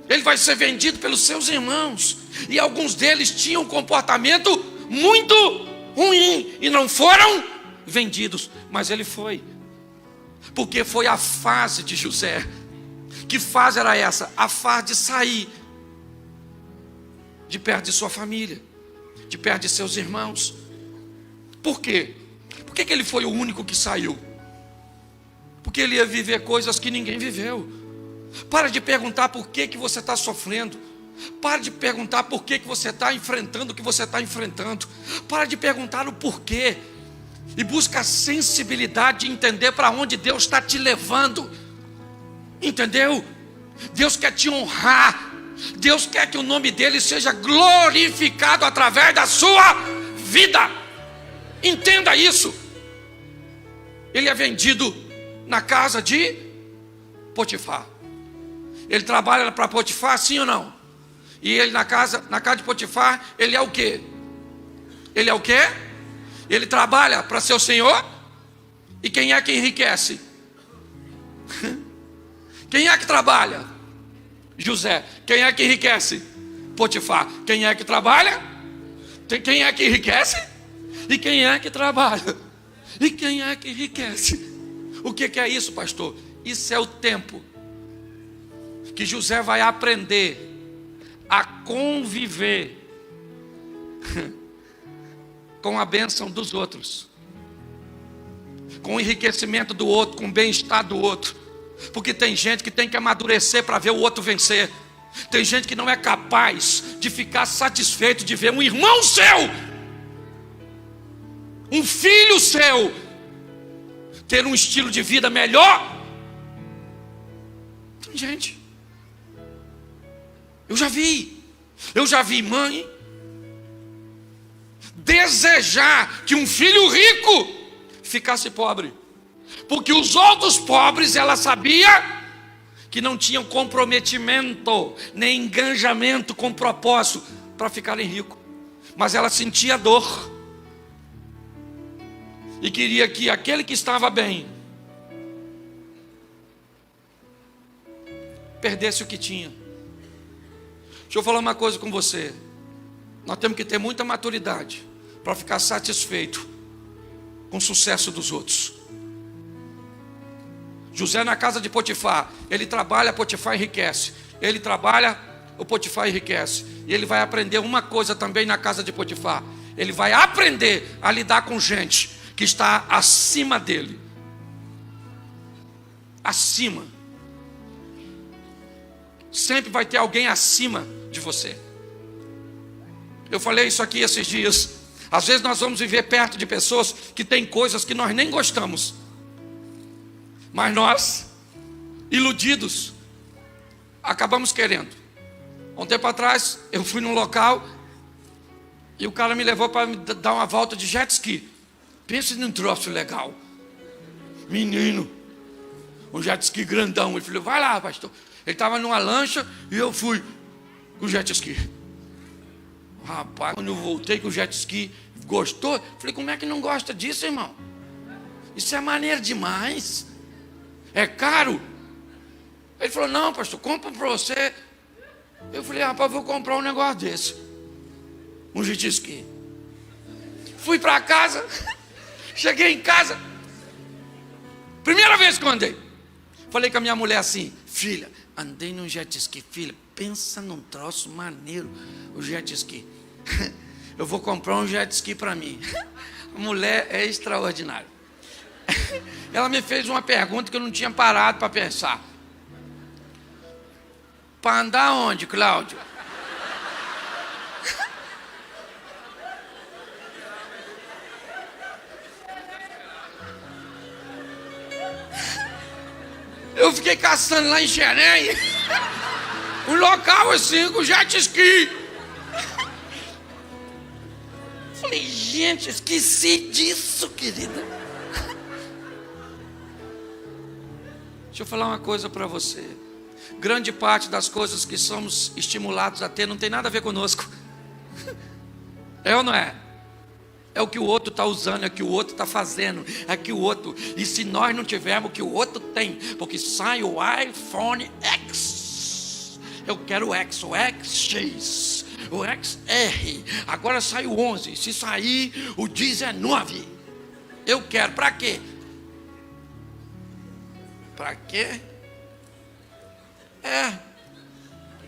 Ele vai ser vendido pelos seus irmãos. E alguns deles tinham um comportamento muito ruim e não foram vendidos. Mas ele foi. Porque foi a fase de José. Que fase era essa? A fase de sair de perto de sua família, de perto de seus irmãos. Por quê? Por que ele foi o único que saiu? Porque ele ia viver coisas que ninguém viveu. Para de perguntar por que você está sofrendo. Para de perguntar por que você está enfrentando o que você está enfrentando. Para de perguntar o porquê. E busca a sensibilidade de entender para onde Deus está te levando. Entendeu? Deus quer te honrar. Deus quer que o nome dele seja glorificado através da sua vida. Entenda isso. Ele é vendido na casa de Potifar. Ele trabalha para Potifar, sim ou não? E ele na casa de Potifar, ele é o quê? Ele é o quê? Ele trabalha para seu senhor. E quem é que enriquece? Quem é que trabalha? José. Quem é que enriquece? Potifar. Quem é que trabalha? Quem é que enriquece? E quem é que trabalha? E quem é que enriquece? O que é isso, pastor? Isso é o tempo que José vai aprender a conviver com a bênção dos outros, com o enriquecimento do outro, com o bem-estar do outro. Porque tem gente que tem que amadurecer para ver o outro vencer. Tem gente que não é capaz de ficar satisfeito de ver um irmão seu, um filho seu, ter um estilo de vida melhor. Tem gente. Eu já vi mãe desejar que um filho rico ficasse pobre, porque os outros pobres, ela sabia que não tinham comprometimento, nem engajamento com propósito para ficarem ricos, mas ela sentia dor e queria que aquele que estava bem perdesse o que tinha. Deixa eu falar uma coisa com você. Nós temos que ter muita maturidade para ficar satisfeito com o sucesso dos outros. José na casa de Potifar, ele trabalha, Potifar enriquece. Ele trabalha, o Potifar enriquece. E ele vai aprender uma coisa também na casa de Potifar. Ele vai aprender a lidar com gente que está acima dele. Acima. Sempre vai ter alguém acima de você. Eu falei isso aqui esses dias. Às vezes nós vamos viver perto de pessoas que têm coisas que nós nem gostamos, mas nós, iludidos, acabamos querendo. Um tempo atrás, eu fui num local e o cara me levou para me dar uma volta de jet ski. Pensa num troço legal. Menino, um jet ski grandão. Ele falou, vai lá, pastor. Ele estava numa lancha e eu fui com o jet ski. Rapaz, quando eu voltei com o jet ski, gostou? Falei, como é que não gosta disso, irmão? Isso é maneiro demais. É caro. Ele falou, não, pastor, compra para você. Eu falei, rapaz, vou comprar um negócio desse. Um jet ski. Fui para casa. Cheguei em casa. Primeira vez que eu andei. Falei com a minha mulher assim, filha, andei num jet ski. Filha, pensa num troço maneiro, o jet ski. Eu vou comprar um jet ski para mim. A mulher é extraordinária. Ela me fez uma pergunta que eu não tinha parado para pensar. Para andar onde, Cláudio? Eu fiquei caçando lá em Xerém um local assim com jet ski. Falei, gente, esqueci disso, querida. Deixa eu falar uma coisa para você. Grande parte das coisas que somos estimulados a ter não tem nada a ver conosco. É ou não é? É o que o outro está usando, é o que o outro está fazendo, é o que o outro... E se nós não tivermos o que o outro tem, porque sai o iPhone X, eu quero o X, o XX, o XR, agora sai o 11, se sair o 19, eu quero, para quê? Para quê?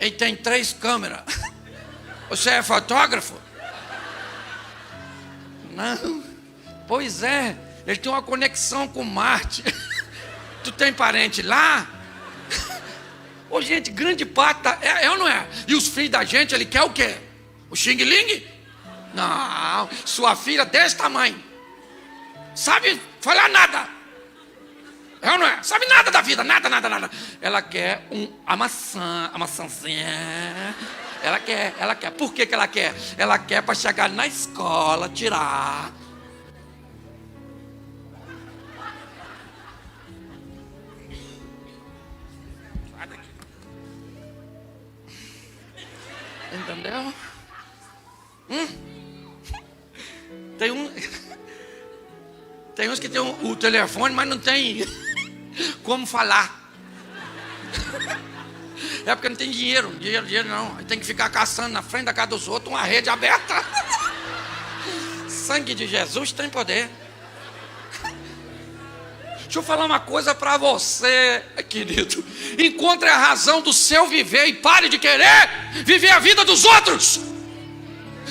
Ele tem 3 câmeras. Você é fotógrafo? Não. Pois é, ele tem uma conexão com Marte. Tu tem parente lá? Ô, gente, grande parte é ou não é? E os filhos da gente, ele quer o quê? O Xing Ling? Não, sua filha desse tamanho, sabe falar nada. É ou não é? Sabe nada da vida, nada. Ela quer a maçãzinha. Ela quer. Por que ela quer? Ela quer para chegar na escola, tirar. Sai daqui. Entendeu? Tem uns que tem o telefone, mas não tem como falar. É porque não tem dinheiro não. Tem que ficar caçando na frente da casa dos outros uma rede aberta. Sangue de Jesus tem poder. Deixa eu falar uma coisa para você, querido. Encontre a razão do seu viver e pare de querer viver a vida dos outros.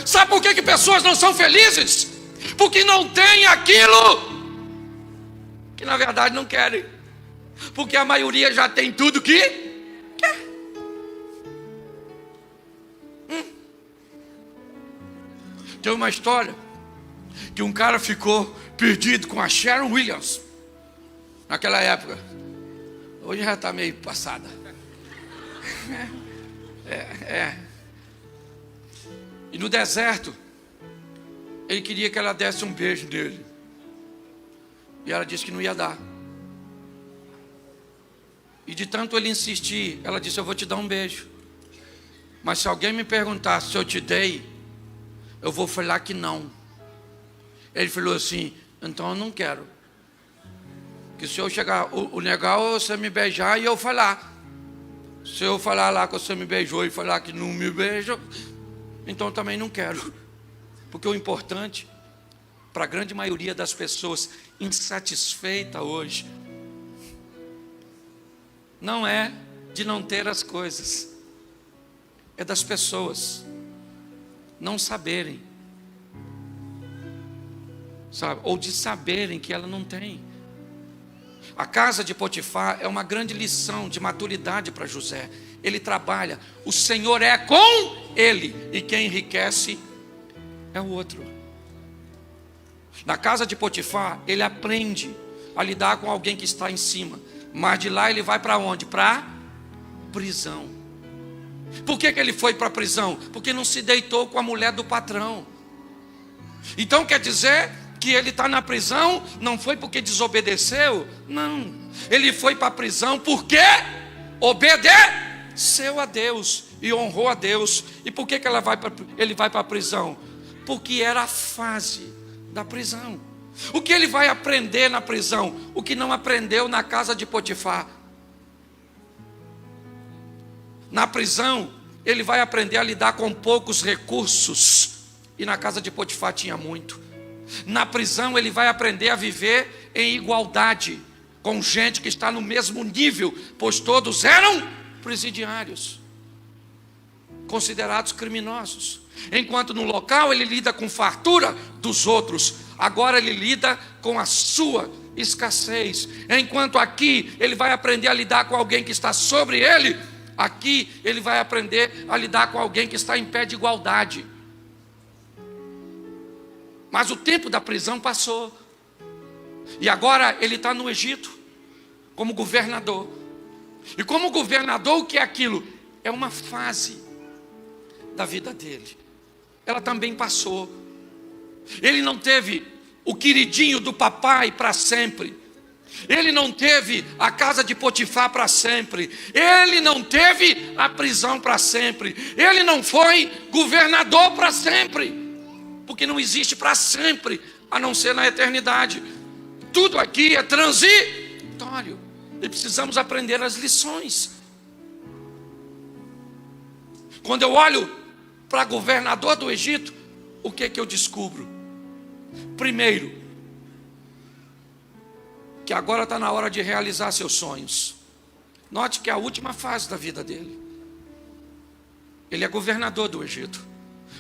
Sabe por que pessoas não são felizes? Porque não tem aquilo que na verdade não querem. Porque a maioria já tem tudo que quer. Tem uma história que um cara ficou perdido com a Sharon Williams naquela época. Hoje já está meio passada. E no deserto, ele queria que ela desse um beijo nele. E ela disse que não ia dar. E de tanto ele insistir, ela disse: eu vou te dar um beijo. Mas se alguém me perguntar se eu te dei, eu vou falar que não. Ele falou assim: então eu não quero. Que se eu chegar, o legal é você me beijar e eu falar. Se eu falar lá que você me beijou e falar que não me beija, então também não quero. Porque o importante, para a grande maioria das pessoas insatisfeita hoje, não é de não ter as coisas, é das pessoas não saberem, sabe? Ou de saberem que ela não tem. A casa de Potifar é uma grande lição de maturidade para José. Ele trabalha, o Senhor é com ele, e quem enriquece é o outro. Na casa de Potifar, ele aprende a lidar com alguém que está em cima, mas de lá ele vai para onde? Para prisão. Por que ele foi para a prisão? Porque não se deitou com a mulher do patrão. Então quer dizer que ele está na prisão, não foi porque desobedeceu, não. Ele foi para a prisão porque obedeceu a Deus e honrou a Deus. E por que ele vai para a prisão? Porque era a fase da prisão. O que ele vai aprender na prisão? O que não aprendeu na casa de Potifar. Na prisão, ele vai aprender a lidar com poucos recursos, e na casa de Potifar tinha muito. Na prisão ele vai aprender a viver em igualdade com gente que está no mesmo nível, pois todos eram presidiários, considerados criminosos. Enquanto no local ele lida com fartura dos outros, agora ele lida com a sua escassez. Enquanto aqui ele vai aprender a lidar com alguém que está sobre ele, aqui ele vai aprender a lidar com alguém que está em pé de igualdade. Mas o tempo da prisão passou. E agora ele está no Egito, como governador. E como governador, o que é aquilo? É uma fase da vida dele. Ela também passou. Ele não teve o queridinho do papai para sempre. Ele não teve a casa de Potifar para sempre. Ele não teve a prisão para sempre. Ele não foi governador para sempre. Porque não existe para sempre, a não ser na eternidade. Tudo aqui é transitório. E precisamos aprender as lições. Quando eu olho para governador do Egito, o que eu descubro? Primeiro, que agora está na hora de realizar seus sonhos. Note que é a última fase da vida dele. Ele é governador do Egito.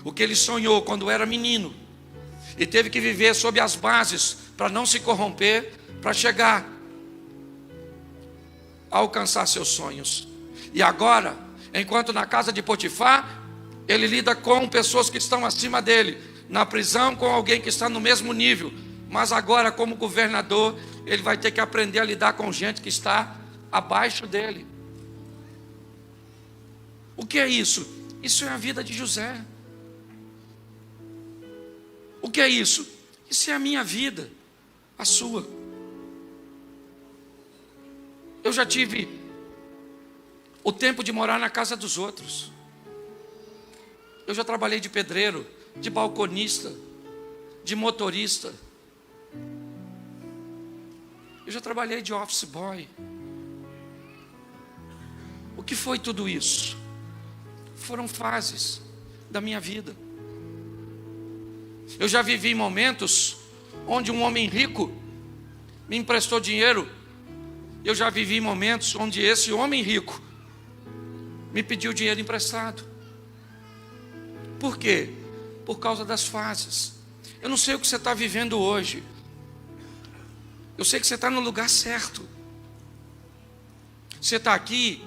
O que ele sonhou quando era menino, e teve que viver sob as bases para não se corromper, para chegar a alcançar seus sonhos. E agora, enquanto na casa de Potifar, ele lida com pessoas que estão acima dele, na prisão com alguém que está no mesmo nível, mas agora como governador, ele vai ter que aprender a lidar com gente que está abaixo dele. O que é isso? Isso é a vida de José. O que é isso? Isso é a minha vida, a sua. Eu já tive o tempo de morar na casa dos outros. Eu já trabalhei de pedreiro, de balconista, de motorista. Eu já trabalhei de office boy. O que foi tudo isso? Foram fases da minha vida. Eu já vivi momentos onde um homem rico me emprestou dinheiro. Eu já vivi momentos onde esse homem rico me pediu dinheiro emprestado. Por quê? Por causa das fases. Eu não sei o que você está vivendo hoje. Eu sei que você está no lugar certo. Você está aqui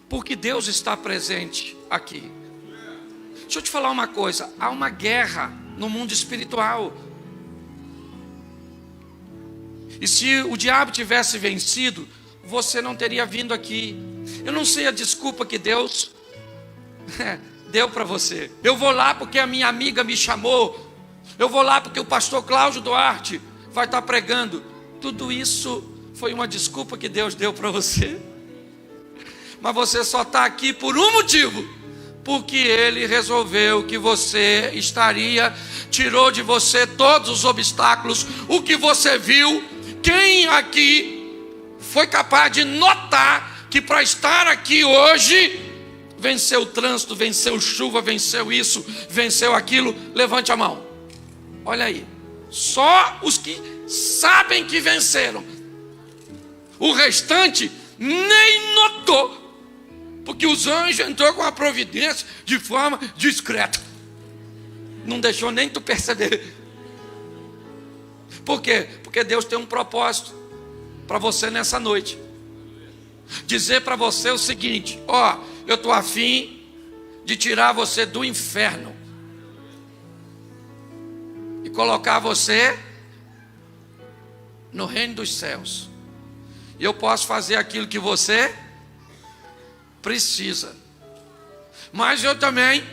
porque Deus está presente aqui. Deixa eu te falar uma coisa. Há uma guerra no mundo espiritual. E se o diabo tivesse vencido, você não teria vindo aqui. Eu não sei a desculpa que Deus deu para você. Eu vou lá porque a minha amiga me chamou. Eu vou lá porque o pastor Cláudio Duarte vai estar pregando. Tudo isso foi uma desculpa que Deus deu para você. Mas você só está aqui por um motivo. Porque Ele resolveu que você estaria, tirou de você todos os obstáculos. O que você viu, quem aqui foi capaz de notar que para estar aqui hoje, venceu o trânsito, venceu chuva, venceu isso, venceu aquilo? Levante a mão. Olha aí. Só os que sabem que venceram. O restante nem notou. Porque os anjos entrou com a providência de forma discreta. Não deixou nem tu perceber. Por quê? Porque Deus tem um propósito para você nessa noite. Dizer para você o seguinte: ó, eu estou a fim de tirar você do inferno e colocar você no reino dos céus. E eu posso fazer aquilo que você precisa, mas eu também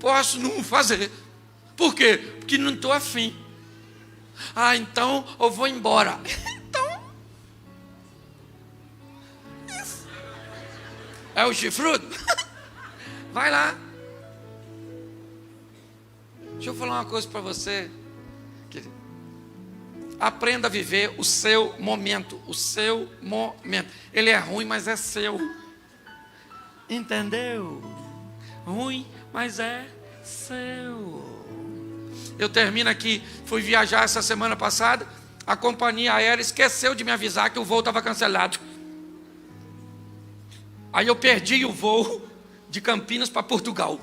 posso não fazer. Por quê? Porque não estou afim. Ah, então eu vou embora. Então é o chifrudo? Vai lá. Deixa eu falar uma coisa para você. Aprenda a viver o seu momento. O seu momento. Ele é ruim, mas é seu. Entendeu? Ruim, mas é seu. Eu termino aqui. Fui viajar essa semana passada. A companhia aérea esqueceu de me avisar que o voo estava cancelado. Aí eu perdi o voo de Campinas para Portugal.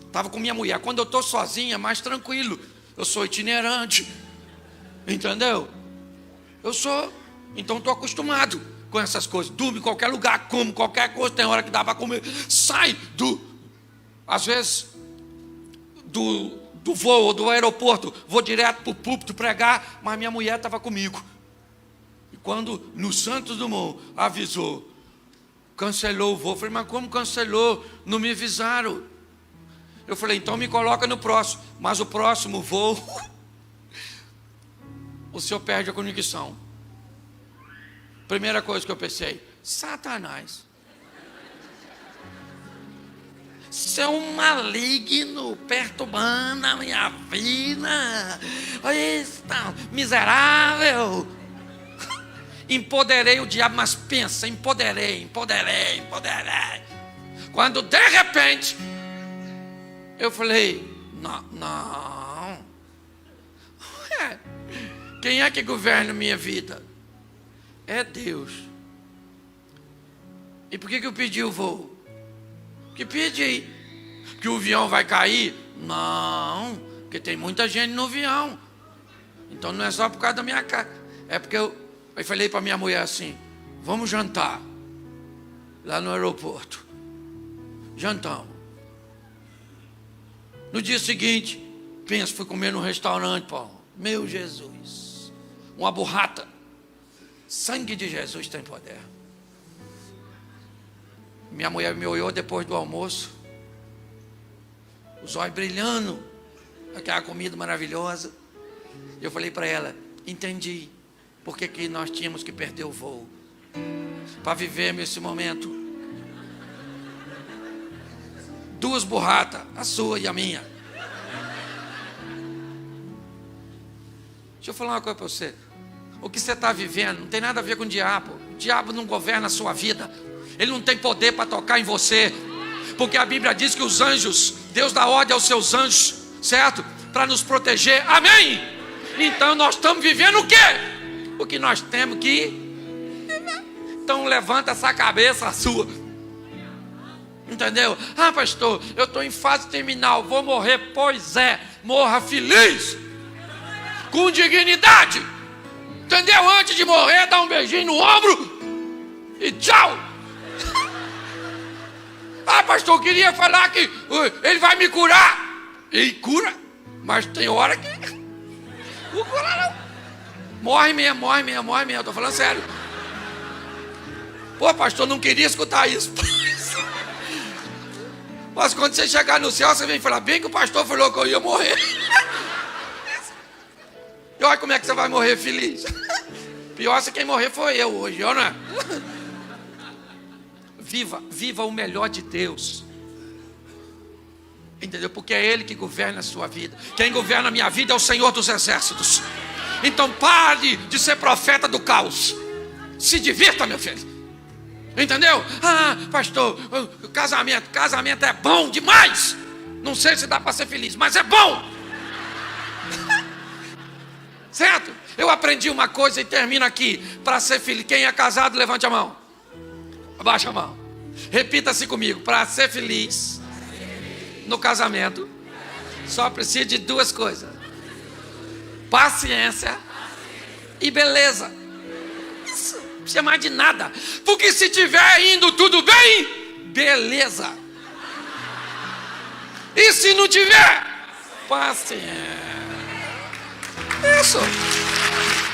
Estava com minha mulher. Quando eu estou sozinho é mais tranquilo. Eu sou itinerante. Entendeu? Eu sou. Então estou acostumado com essas coisas. Durmo em qualquer lugar, como qualquer coisa. Tem hora que dá para comer. Sai às vezes do voo ou do aeroporto. Vou direto para o púlpito pregar. Mas minha mulher estava comigo. E quando no Santos Dumont avisou, cancelou o voo. Eu falei, mas como cancelou? Não me avisaram. Eu falei, então me coloca no próximo. Mas o próximo voo, o senhor perde a conexão. Primeira coisa que eu pensei, Satanás. Você é um maligno perturbando a minha vida. Eita, miserável. Empoderei o diabo, mas pensa, empoderei. Quando de repente eu falei, não. Quem é que governa minha vida? É Deus. E por que eu pedi o voo? Que pedi? Que o avião vai cair? Não, porque tem muita gente no avião. Então não é só por causa da minha cara. É porque eu falei para minha mulher assim, vamos jantar lá no aeroporto. Jantamos. No dia seguinte, fui comer no restaurante, Paulo. Meu Jesus, uma burrata. Sangue de Jesus tem poder. Minha mulher me olhou depois do almoço, os olhos brilhando, aquela comida maravilhosa. Eu falei para ela, entendi por que nós tínhamos que perder o voo, para viver esse momento. Duas burratas, a sua e a minha. Deixa eu falar uma coisa para você. O que você está vivendo não tem nada a ver com o diabo. O diabo não governa a sua vida. Ele não tem poder para tocar em você. Porque a Bíblia diz que os anjos, Deus dá ordem aos seus anjos, certo? Para nos proteger. Amém? Então nós estamos vivendo o quê? O que nós temos que viver. Então levanta essa cabeça sua. Entendeu? Ah, pastor, eu estou em fase terminal, vou morrer. Pois é, morra feliz, com dignidade. Entendeu? Antes de morrer, dá um beijinho no ombro e tchau. Ah, pastor, eu queria falar que ele vai me curar. E cura, mas tem hora que não cura não. Morre mesmo, estou falando sério. Pô, pastor, não queria escutar isso. Mas quando você chegar no céu, você vem falar, bem que o pastor falou que eu ia morrer. E olha como é que você vai morrer feliz. Pior se quem morrer foi eu hoje, não é? Viva o melhor de Deus. Entendeu? Porque é Ele que governa a sua vida. Quem governa a minha vida é o Senhor dos Exércitos. Então pare de ser profeta do caos. Se divirta, meu filho. Entendeu? Ah, pastor, casamento é bom demais. Não sei se dá para ser feliz, mas é bom. Certo? Eu aprendi uma coisa e termino aqui. Para ser feliz, quem é casado, levante a mão. Abaixa a mão. Repita-se comigo. Para ser feliz no casamento, só precisa de duas coisas: paciência e beleza. Isso, não precisa mais de nada. Porque se tiver indo tudo bem, beleza. E se não tiver, paciência. Isso.